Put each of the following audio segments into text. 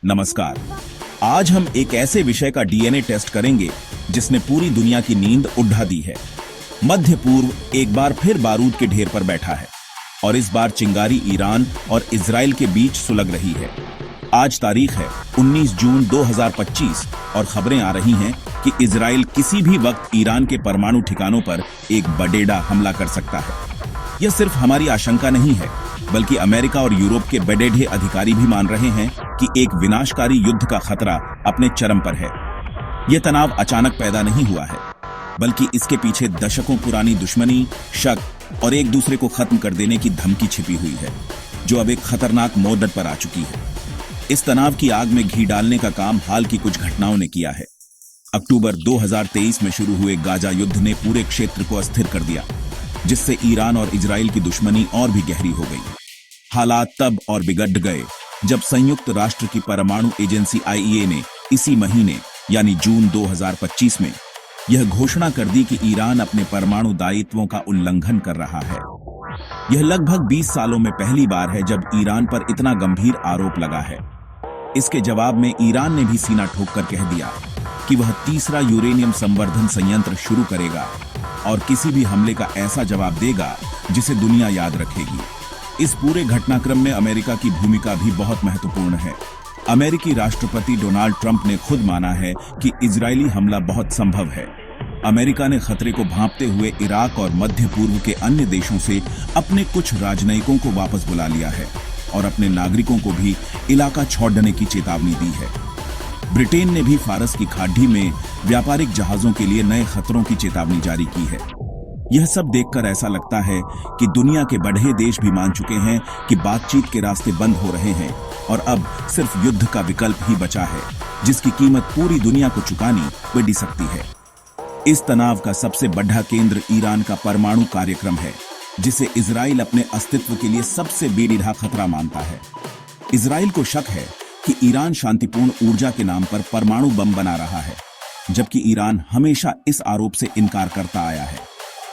नमस्कार। आज हम एक ऐसे विषय का डीएनए टेस्ट करेंगे जिसने पूरी दुनिया की नींद उड़ा दी है। मध्य पूर्व एक बार फिर बारूद के ढेर पर बैठा है और इस बार चिंगारी ईरान और इजराइल के बीच सुलग रही है। आज तारीख है 19 जून 2025 और खबरें आ रही हैं कि इजराइल किसी भी वक्त ईरान के परमाणु ठिकानों पर एक बड़ेड़ा हमला कर सकता है। यह सिर्फ हमारी आशंका नहीं है, बल्कि अमेरिका और यूरोप के बड़े अधिकारी भी मान रहे हैं कि एक विनाशकारी युद्ध का खतरा अपने चरम पर है। यह तनाव अचानक पैदा नहीं हुआ है, बल्कि इसके पीछे दशकों पुरानी दुश्मनी, शक और एक दूसरे को खत्म कर देने की धमकी छिपी हुई है, जो अब एक खतरनाक मोड़ पर आ चुकी है। इस तनाव की आग में घी डालने का काम हाल की कुछ घटनाओं ने किया है। अक्टूबर 2023 में शुरू हुए गाजा युद्ध ने पूरे क्षेत्र को अस्थिर कर दिया, जिससे ईरान और इजराइल की दुश्मनी और भी गहरी हो गई। हालात तब और बिगड़ गए जब संयुक्त राष्ट्र की परमाणु एजेंसी आईईए ने इसी महीने यानी जून 2025 में यह घोषणा कर दी कि ईरान अपने परमाणु दायित्वों का उल्लंघन कर रहा है। यह लगभग 20 सालों में पहली बार है जब ईरान पर इतना गंभीर आरोप लगा है। इसके जवाब में ईरान ने भी सीना ठोककर कह दिया कि वह तीसरा यूरेनियम संवर्धन संयंत्र शुरू करेगा और किसी भी हमले का ऐसा जवाब देगा जिसे दुनिया याद रखेगी। इस पूरे घटनाक्रम में अमेरिका की भूमिका भी बहुत महत्वपूर्ण है। अमेरिकी राष्ट्रपति डोनाल्ड ट्रंप ने खुद माना है कि इजरायली हमला बहुत संभव है। अमेरिका ने खतरे को भांपते हुए इराक और मध्य पूर्व के अन्य देशों से अपने कुछ राजनयिकों को वापस बुला लिया है और अपने नागरिकों को भी इलाका छोड़ने की चेतावनी दी है। ब्रिटेन ने भी फारस की खाड़ी में व्यापारिक जहाजों के लिए नए खतरों की चेतावनी जारी की है। यह सब देखकर ऐसा लगता है कि दुनिया के बड़े देश भी मान चुके हैं कि बातचीत के रास्ते बंद हो रहे हैं और अब सिर्फ युद्ध का विकल्प ही बचा है, जिसकी कीमत पूरी दुनिया को चुकानी पड़ सकती है। इस तनाव का सबसे बड़ा केंद्र ईरान का परमाणु कार्यक्रम है, जिसे इजराइल अपने अस्तित्व के लिए सबसे बेरिहा खतरा मानता है। इजराइल को शक है कि ईरान शांतिपूर्ण ऊर्जा के नाम पर परमाणु बम बना रहा है, जबकि ईरान हमेशा इस आरोप से इनकार करता आया है।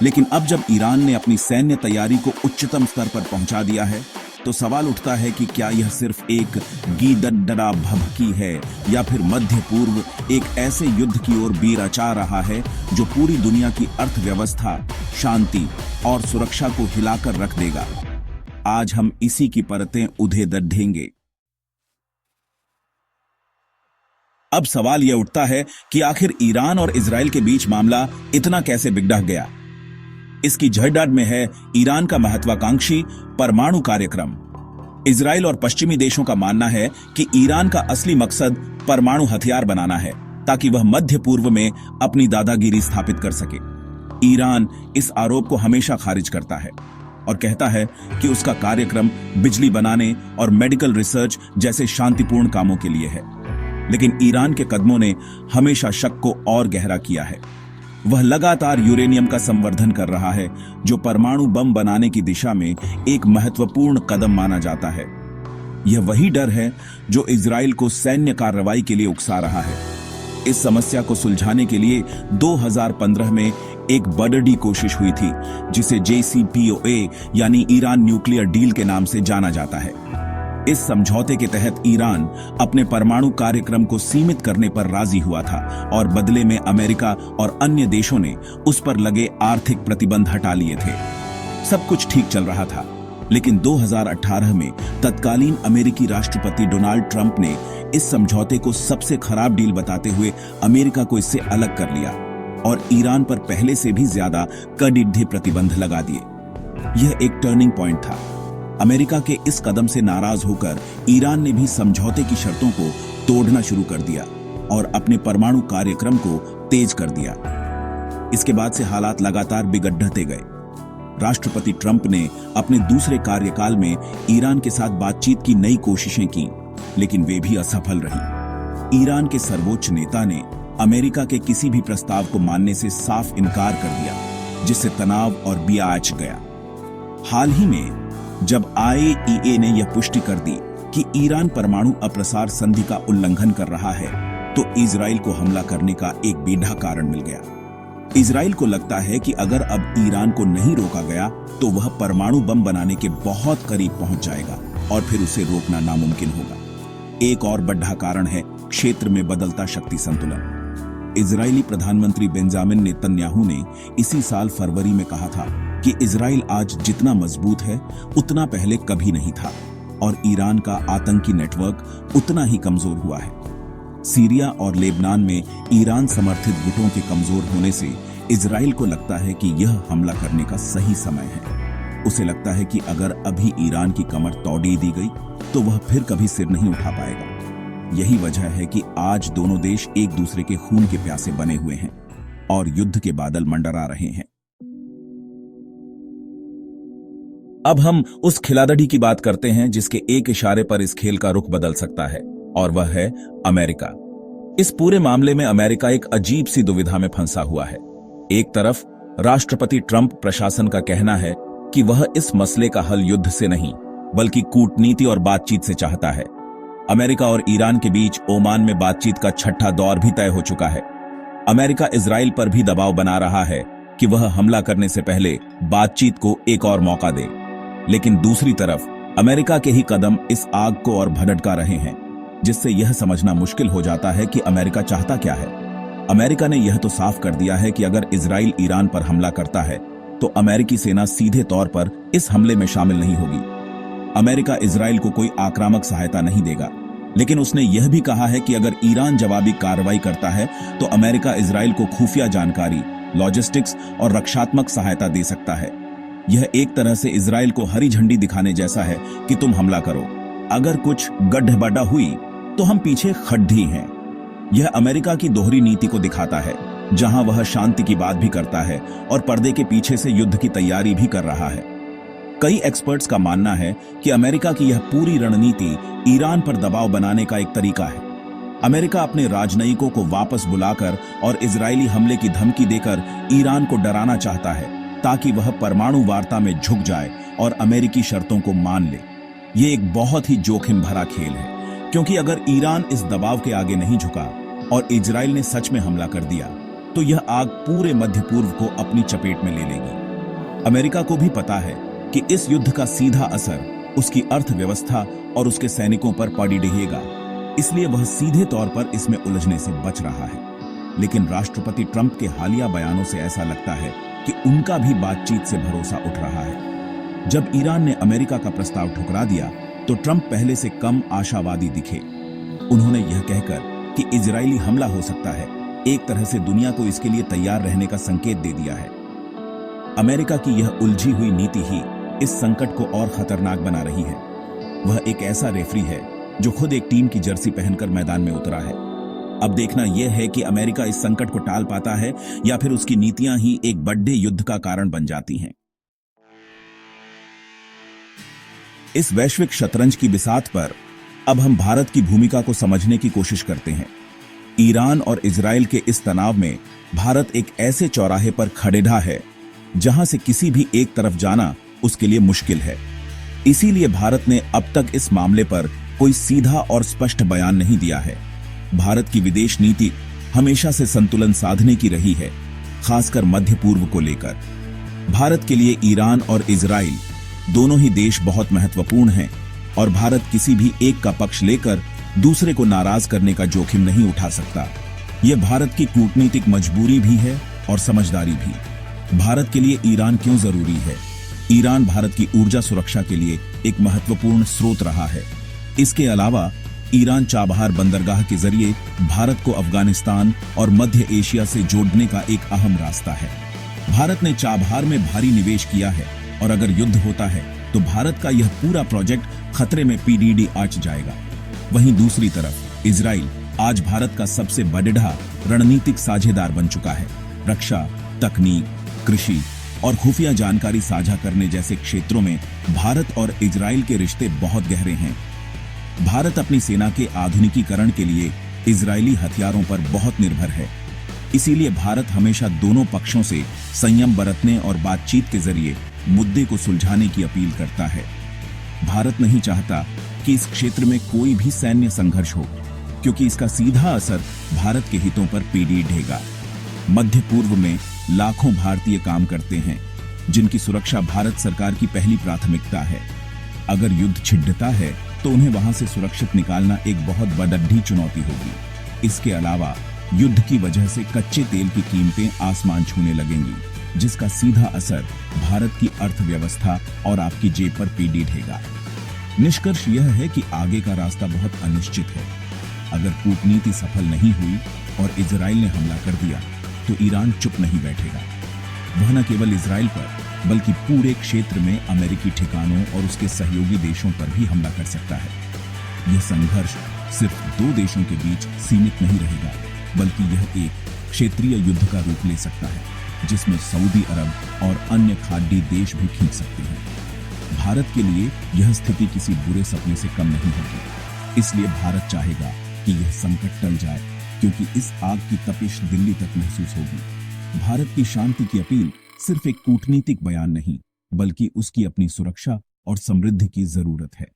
लेकिन अब जब ईरान ने अपनी सैन्य तैयारी को उच्चतम स्तर पर पहुंचा दिया है, तो सवाल उठता है कि क्या यह सिर्फ एक गीदड़ भभकी है या फिर मध्य पूर्व एक ऐसे युद्ध की ओर बीर अचा रहा है जो पूरी दुनिया की अर्थव्यवस्था, शांति और सुरक्षा को हिलाकर रख देगा। आज हम इसी की परतें उधेड़ेंगे। अब सवाल यह उठता है कि आखिर ईरान और इजराइल के बीच मामला इतना कैसे बिगड़ गया। इसकी जड़ में है ईरान का महत्वाकांक्षी परमाणु कार्यक्रम। इजराइल और पश्चिमी देशों का मानना है कि ईरान का असली मकसद परमाणु हथियार बनाना है, ताकि वह मध्य पूर्व में अपनी दादागिरी स्थापित कर सके। ईरान इस आरोप को हमेशा खारिज करता है और कहता है कि उसका कार्यक्रम बिजली बनाने और मेडिकल रिसर्च जैसे शांतिपूर्ण कामों के लिए है। लेकिन ईरान के कदमों ने हमेशा शक को और गहरा किया है। वह लगातार यूरेनियम का संवर्धन कर रहा है, जो परमाणु बम बनाने की दिशा में एक महत्वपूर्ण कदम माना जाता है। यह वही डर है जो इजराइल को सैन्य कार्रवाई के लिए उकसा रहा है। इस समस्या को सुलझाने के लिए 2015 में एक बड़ी कोशिश हुई थी, जिसे JCPOA यानी ईरान न्यूक्लियर डील के नाम से जाना जाता है। इस समझौते के तहत ईरान अपने परमाणु कार्यक्रम को सीमित करने पर राजी हुआ था और बदले में अमेरिका और अन्य देशों ने उस पर लगे आर्थिक प्रतिबंध हटा लिए थे। सब कुछ ठीक चल रहा था, लेकिन 2018 में तत्कालीन अमेरिकी राष्ट्रपति डोनाल्ड ट्रंप ने इस समझौते को सबसे खराब डील बताते हुए अमेरिका को इससे अलग कर लिया और ईरान पर पहले से भी ज्यादा कड़े प्रतिबंध लगा दिए। यह एक टर्निंग पॉइंट था। अमेरिका के इस कदम से नाराज होकर ईरान ने भी समझौते की शर्तों को तोड़ना शुरू कर दिया और अपने परमाणु कार्यक्रम को तेज कर दिया। इसके बाद से हालात लगातार बिगड़ते गए। राष्ट्रपति ट्रंप ने अपने दूसरे कार्यकाल में ईरान के साथ बातचीत की नई कोशिशें की, लेकिन वे भी असफल रही। ईरान के सर्वोच्च नेता ने अमेरिका के किसी भी प्रस्ताव को मानने से साफ इनकार कर दिया, जिससे तनाव और बियाज गया। हाल ही में जब IAEA ने यह पुष्टि कर दी कि ईरान परमाणु अप्रसार संधि का उल्लंघन कर रहा है, तो इजराइल को हमला करने का एक बेढा कारण मिल गया। इजराइल को लगता है कि अगर अब ईरान को नहीं रोका गया तो वह परमाणु बम बनाने के बहुत करीब पहुंच जाएगा और फिर उसे रोकना नामुमकिन होगा। एक और बड़ा कारण है क्षेत्र में बदलता शक्ति संतुलन। इजरायली प्रधानमंत्री बेंजामिन नेतन्याहू ने इसी साल फरवरी में कहा था कि इजराइल आज जितना मजबूत है उतना पहले कभी नहीं था और ईरान का आतंकी नेटवर्क उतना ही कमजोर हुआ है। सीरिया और लेबनान में ईरान समर्थित गुटों के कमजोर होने से इजराइल को लगता है कि यह हमला करने का सही समय है। उसे लगता है कि अगर अभी ईरान की कमर तोड़ दी गई तो वह फिर कभी सिर नहीं उठा पाएगा। यही वजह है कि आज दोनों देश एक दूसरे के खून के प्यासे बने हुए हैं और युद्ध के बादल मंडरा रहे हैं। अब हम उस खिलाड़ी की बात करते हैं जिसके एक इशारे पर इस खेल का रुख बदल सकता है, और वह है अमेरिका। इस पूरे मामले में अमेरिका एक अजीब सी दुविधा में फंसा हुआ है। एक तरफ राष्ट्रपति ट्रंप प्रशासन का कहना है कि वह इस मसले का हल युद्ध से नहीं बल्कि कूटनीति और बातचीत से चाहता है। अमेरिका और ईरान के बीच ओमान में बातचीत का छठा दौर भी तय हो चुका है। अमेरिका इजराइल पर भी दबाव बना रहा है कि वह हमला करने से पहले बातचीत को एक और मौका दे, लेकिन दूसरी तरफ अमेरिका के ही कदम इस आग को और भड़का रहे हैं, जिससे यह समझना मुश्किल हो जाता है कि अमेरिका चाहता क्या है। अमेरिका ने यह तो साफ कर दिया है कि अगर इजराइल ईरान पर हमला करता है तो अमेरिकी सेना सीधे तौर पर इस हमले में शामिल नहीं होगी। अमेरिका इजराइल को कोई आक्रामक सहायता नहीं देगा, लेकिन उसने यह भी कहा है कि अगर ईरान जवाबी कार्रवाई करता है तो अमेरिका इजराइल को खुफिया जानकारी, लॉजिस्टिक्स और रक्षात्मक सहायता दे सकता है। यह एक तरह से इजराइल को हरी झंडी दिखाने जैसा है कि तुम हमला करो, अगर कुछ गड्ढबड्ढा हुई तो हम पीछे खड्डी हैं। यह अमेरिका की दोहरी नीति को दिखाता है, जहां वह शांति की बात भी करता है और पर्दे के पीछे से युद्ध की तैयारी भी कर रहा है। कई एक्सपर्ट्स का मानना है कि अमेरिका की यह पूरी रणनीति ईरान पर दबाव बनाने का एक तरीका है। अमेरिका अपने राजनयिकों को वापस बुलाकर और इजरायली हमले की धमकी देकर ईरान को डराना चाहता है, ताकि वह परमाणु वार्ता में झुक जाए और अमेरिकी शर्तों को मान ले। यह एक बहुत ही जोखिम भरा खेल है, क्योंकि अगर ईरान इस दबाव के आगे नहीं झुका और इजराइल ने सच में हमला कर दिया तो यह आग पूरे मध्य पूर्व को अपनी चपेट में ले लेगी। अमेरिका को भी पता है कि इस युद्ध का सीधा असर उसकी अर्थव्यवस्था और उसके सैनिकों पर पड़ी रहेगा, इसलिए वह सीधे तौर पर इसमें उलझने से बच रहा है। लेकिन राष्ट्रपति ट्रंप के हालिया बयानों से ऐसा लगता है कि उनका भी बातचीत से भरोसा उठ रहा है। जब ईरान ने अमेरिका का प्रस्ताव ठुकरा दिया तो ट्रंप पहले से कम आशावादी दिखे। उन्होंने यह कहकर कि इजरायली हमला हो सकता है, एक तरह से दुनिया को इसके लिए तैयार रहने का संकेत दे दिया है। अमेरिका की यह उलझी हुई नीति ही इस संकट को और खतरनाक बना रही है। वह एक ऐसा रेफरी है जो खुद एक टीम की जर्सी पहनकर मैदान में उतरा है। अब देखना यह है कि अमेरिका इस संकट को टाल पाता है या फिर उसकी नीतियां ही एक बड़े युद्ध का कारण बन जाती हैं। इस वैश्विक शतरंज की बिसात पर अब हम भारत की भूमिका को समझने की कोशिश करते हैं। ईरान और इजराइल के इस तनाव में भारत एक ऐसे चौराहे पर खड़ेढा है जहां से किसी भी एक तरफ जाना उसके लिए मुश्किल है। इसीलिए भारत ने अब तक इस मामले पर कोई सीधा और स्पष्ट बयान नहीं दिया है। भारत की विदेश नीति हमेशा से संतुलन साधने की रही है, खासकर मध्य पूर्व को लेकर। भारत के लिए ईरान और इजराइल दोनों ही देश बहुत महत्वपूर्ण हैं और भारत किसी भी एक का पक्ष लेकर दूसरे को नाराज करने का जोखिम नहीं उठा सकता। यह भारत की कूटनीतिक मजबूरी भी है और समझदारी भी। भारत के लिए ईरान क्यों जरूरी है? ईरान भारत की ऊर्जा सुरक्षा के लिए एक महत्वपूर्ण स्रोत रहा है। इसके अलावा ईरान चाबहार बंदरगाह के जरिए भारत को अफगानिस्तान और मध्य एशिया से जोड़ने का एक अहम रास्ता है। भारत ने चाबहार में भारी निवेश किया है और अगर युद्ध होता है तो भारत का यह पूरा प्रोजेक्ट खतरे में पीडीडी आच जाएगा। वहीं दूसरी तरफ इजराइल आज भारत का सबसे बड़ा रणनीतिक साझेदार बन चुका है। रक्षा, तकनीक, कृषि और खुफिया जानकारी साझा करने जैसे क्षेत्रों में भारत और इजराइल के रिश्ते बहुत गहरे हैं। भारत अपनी सेना के आधुनिकीकरण के लिए इजरायली हथियारों पर बहुत निर्भर है। इसीलिए भारत हमेशा दोनों पक्षों से संयम बरतने और बातचीत के जरिए मुद्दे को सुलझाने की अपील करता है। भारत नहीं चाहता कि इस क्षेत्र में कोई भी सैन्य संघर्ष हो, क्योंकि इसका सीधा असर भारत के हितों पर पीड़ेगा। मध्य पूर्व में लाखों भारतीय काम करते हैं, जिनकी सुरक्षा भारत सरकार की पहली प्राथमिकता है। अगर युद्ध छिड़ता है तो उन्हें वहां से सुरक्षित निकालना एक बहुत बड़ी चुनौती होगी। इसके अलावा युद्ध की वजह से कच्चे तेल की कीमतें आसमान छूने लगेंगी, जिसका सीधा असर भारत की अर्थव्यवस्था और आपकी जेब पर पीड़ेगा। निष्कर्ष यह है कि आगे का रास्ता बहुत अनिश्चित है। अगर कूटनीति सफल नहीं हुई और इजराइल ने हमला कर दिया तो ईरान चुप नहीं बैठेगा। वह न केवल इजराइल पर बल्कि पूरे क्षेत्र में अमेरिकी ठिकानों और उसके सहयोगी देशों पर भी हमला कर सकता है। यह संघर्ष सिर्फ दो देशों के बीच सीमित नहीं रहेगा, बल्कि यह एक क्षेत्रीय युद्ध का रूप ले सकता है, जिसमें सऊदी अरब और अन्य खाड़ी देश भी खींच सकते हैं। भारत के लिए यह स्थिति किसी बुरे सपने से कम नहीं होगी। इसलिए भारत चाहेगा कि यह संकट टल जाए, क्योंकि इस आग की तपिश दिल्ली तक महसूस होगी। भारत की शांति की अपील सिर्फ एक कूटनीतिक बयान नहीं, बल्कि उसकी अपनी सुरक्षा और समृद्धि की जरूरत है।